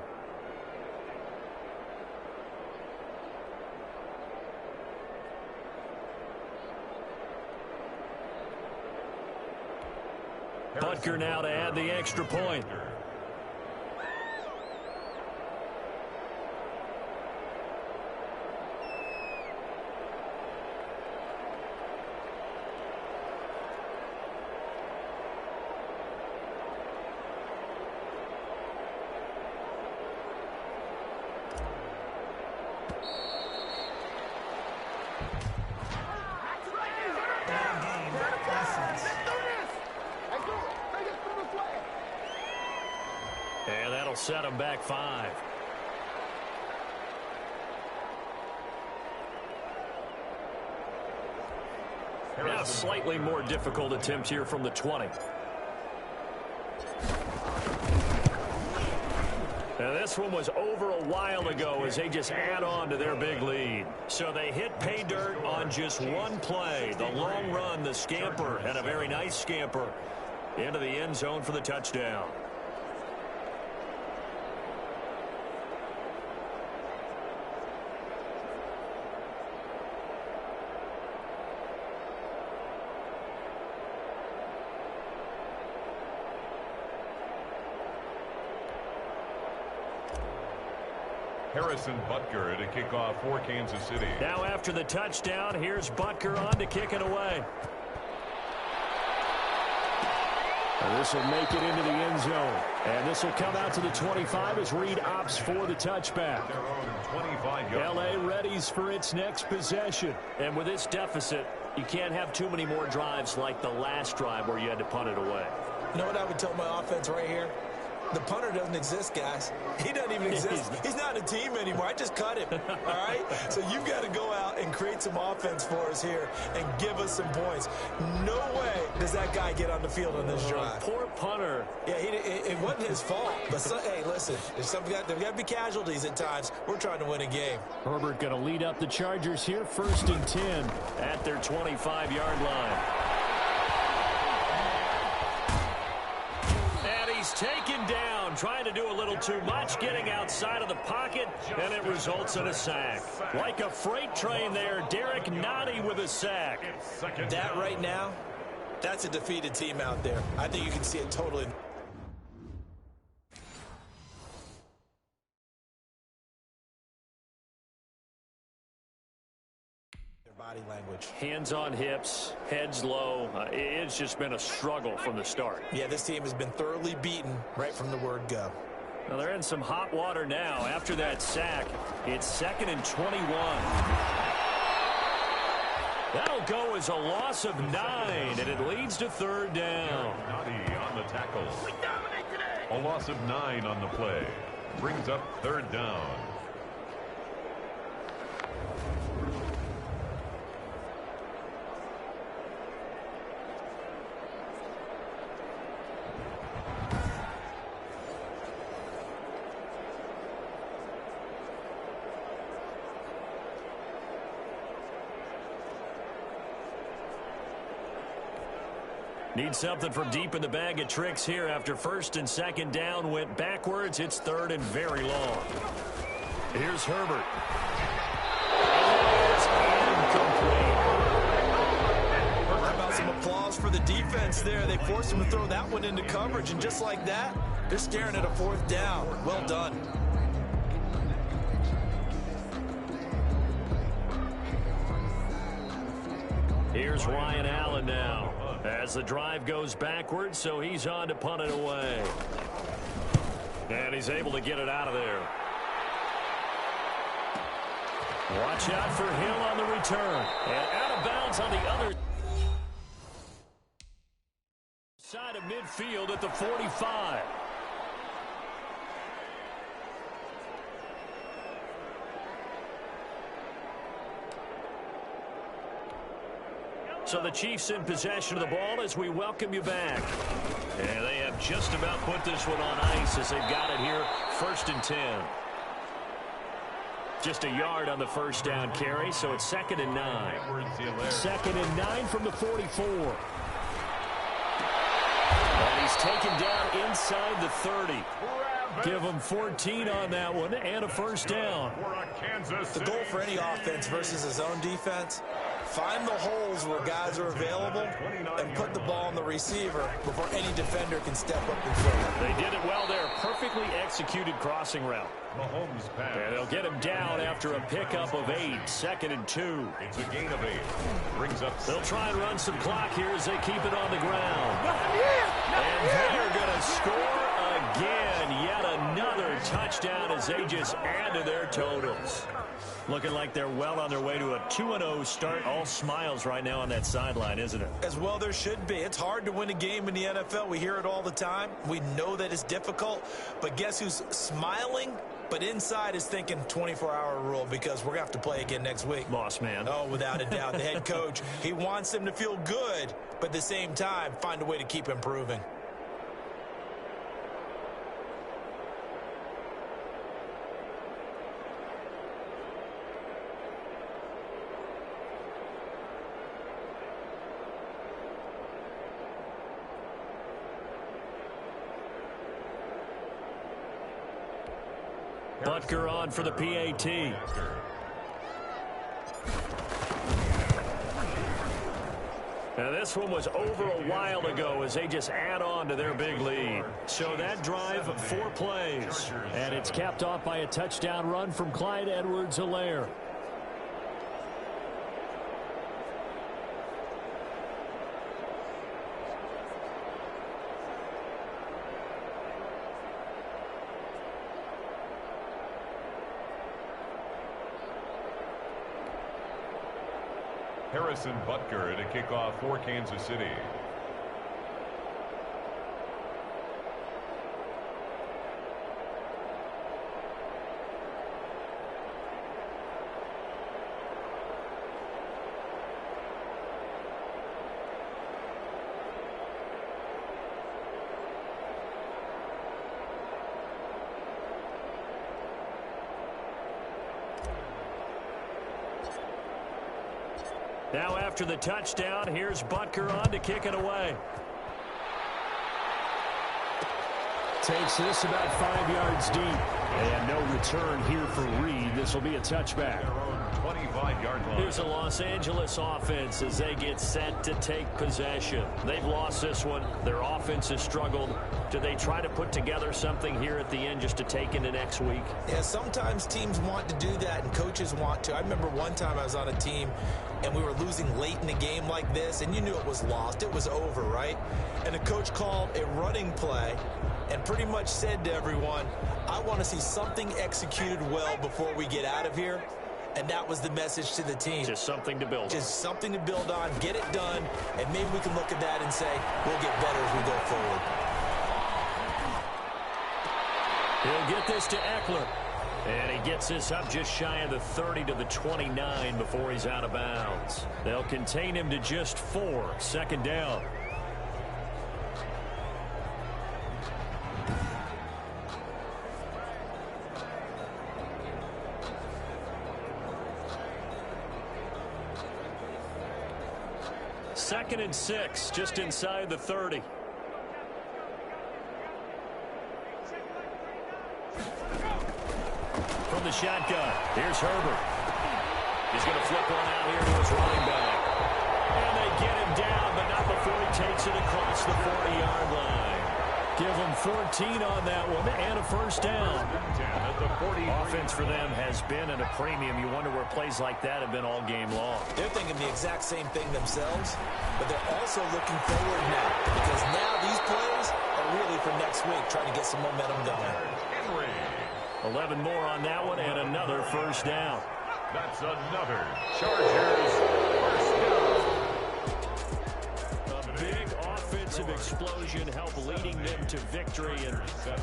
Butker now to add the extra point. Ball game, offense. And that'll set them back 5. Now a slightly more difficult attempt here from the 20. Now this one was over a while ago as they just add on to their big lead. So they hit pay dirt on just one play. The long run, the scamper, and a very nice scamper into the end zone for the touchdown. Harrison Butker to kick off for Kansas City. Now after the touchdown, here's Butker on to kick it away. And this will make it into the end zone. And this will come out to the 25 as Reed opts for the touchback. Their own 25-yard. LA readies for its next possession. And with this deficit, you can't have too many more drives like the last drive where you had to punt it away. You know what I would tell my offense right here? The punter doesn't exist, guys. He doesn't even exist. He's not a team anymore. I just cut him, all right? So you've got to go out and create some offense for us here and give us some points. No way does that guy get on the field on this drive. Poor punter. Yeah, it wasn't his fault. But, hey, listen, there's got to be casualties at times. We're trying to win a game. Herbert going to lead up the Chargers here, 1st and 10 at their 25-yard line. He's taken down, trying to do a little too much, getting outside of the pocket, and it results in a sack. Like a freight train there, Derek Nottie with a sack. That right now, that's a defeated team out there. I think you can see it totally. Body language. Hands on hips, heads low. It's just been a struggle from the start. Yeah, this team has been thoroughly beaten right from the word go. Well, they're in some hot water now. After that sack, it's 2nd and 21. That'll go as a loss of 9, and it leads to 3rd down. Nottie on the tackle. A loss of 9 on the play. Brings up 3rd down. Need something from deep in the bag of tricks here after 1st and 2nd down went backwards. It's 3rd and very long. Here's Herbert. How about some applause for the defense there? They forced him to throw that one into coverage, and just like that, they're staring at a 4th down. Well done. Here's Ryan Allen now as the drive goes backwards, so he's on to punt it away. And he's able to get it out of there. Watch out for Hill on the return. And out of bounds on the other side of midfield at the 45. So the Chiefs in possession of the ball as we welcome you back. And they have just about put this one on ice as they've got it here, 1st and 10. Just a yard on the 1st down carry, so it's 2nd and 9. 2nd and 9 from the 44. And he's taken down inside the 30. Give him 14 on that one and a 1st down. The goal for any offense versus his own defense, find the holes where guys are available and put the ball on the receiver before any defender can step up and fill it. They did it well there. Perfectly executed crossing route. Mahomes pass. And they'll get him down after a pickup of 8. 2nd and 2. It's a gain of 8. Brings up. They'll try and run some clock here as they keep it on the ground. And they're going to score again. Yet another touchdown as they just add to their totals. Looking like they're well on their way to a 2-0 start. All smiles right now on that sideline, isn't it? As well there should be. It's hard to win a game in the NFL. We hear it all the time. We know that it's difficult. But guess who's smiling? But inside is thinking 24-hour rule because we're going to have to play again next week. Boss man. Oh, without a doubt. The head coach, he wants them to feel good, but at the same time, find a way to keep improving. Butker on for the PAT. Now this one was over a while ago as they just add on to their big lead. So that drive, 4 plays. And it's capped off by a touchdown run from Clyde Edwards-Helaire. Harrison Butker to kick off for Kansas City. Now after the touchdown, here's Butker on to kick it away. Takes this about 5 yards deep. And no return here for Reed. This will be a touchback. 25-yard line. Here's the Los Angeles offense as they get set to take possession. They've lost this one. Their offense has struggled. Do they try to put together something here at the end just to take into next week? Yeah, sometimes teams want to do that and coaches want to. I remember one time I was on a team and we were losing late in a game like this, and you knew it was lost. It was over, right? And the coach called a running play and pretty much said to everyone, I want to see something executed well before we get out of here. And that was the message to the team. Just something to build on. Just something to build on, get it done, and maybe we can look at that and say, we'll get better as we go forward. He'll get this to Eckler. And he gets this up just shy of the 30 to the 29 before he's out of bounds. They'll contain him to just 4. Second down. Second and 6, just inside the 30. From the shotgun, here's Herbert. He's going to flip one out here to his running back. And they get him down, but not before he takes it across the 40-yard line. Give him 14 on that one and a first down. Offense for them has been at a premium. You wonder where plays like that have been all game long. They're thinking the exact same thing themselves, but they're also looking forward now because now these plays are really for next week, trying to get some momentum going. 11 more on that one and another first down. That's another Chargers first down. A big offensive explosion helped leading them to victory, and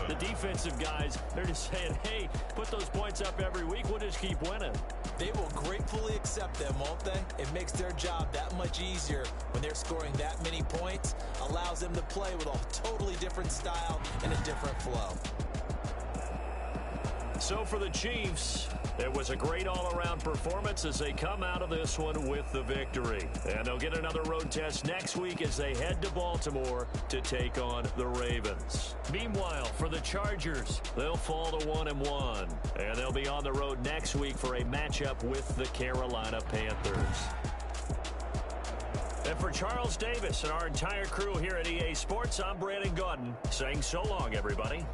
the defensive guys, they're just saying, hey, put those points up every week, we'll just keep winning. They will gratefully accept them, won't they? It makes their job that much easier when they're scoring that many points, allows them to play with a totally different style and a different flow. So for the Chiefs, it was a great all-around performance as they come out of this one with the victory. And they'll get another road test next week as they head to Baltimore to take on the Ravens. Meanwhile, for the Chargers, they'll fall to 1-1. And they'll be on the road next week for a matchup with the Carolina Panthers. And for Charles Davis and our entire crew here at EA Sports, I'm Brandon Gaudin saying so long, everybody.